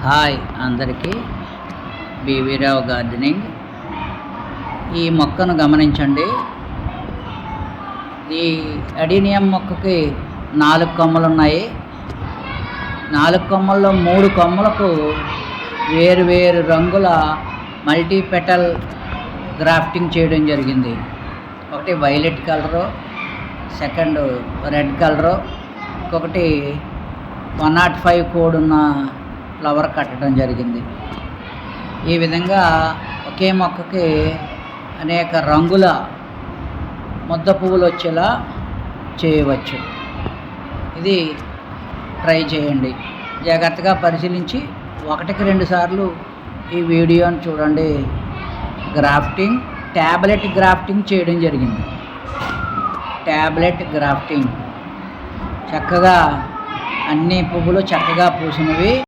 Hi అందరికీ, B V Rao gardening. ఈ మొక్కను గమనించండి. ఈ అడీనియం మొక్కకి 4 కొమ్మలు ఉన్నాయి. 4 కొమ్మల్లో 3 కొమ్మలకు వేరు రంగుల మల్టీ పెటల్ గ్రాఫ్టింగ్ చేయడం జరిగింది. ఒకటి violet colour, second red colour, ఇంకొకటి 105 కోడ్ ఉన్న ఫ్లవర్ కట్టడం జరిగింది. ఈ విధంగా ఒకే మొక్కకి అనేక రంగుల ముద్ద పువ్వులు వచ్చేలా చేయవచ్చు. ఇది ట్రై చేయండి. జాగ్రత్తగా పరిశీలించి 1-2 సార్లు ఈ వీడియోని చూడండి. గ్రాఫ్టింగ్, ట్యాబ్లెట్ గ్రాఫ్టింగ్ చేయడం జరిగింది. ట్యాబ్లెట్ గ్రాఫ్టింగ్ చక్కగా అన్ని పువ్వులు చక్కగా పూసినవి.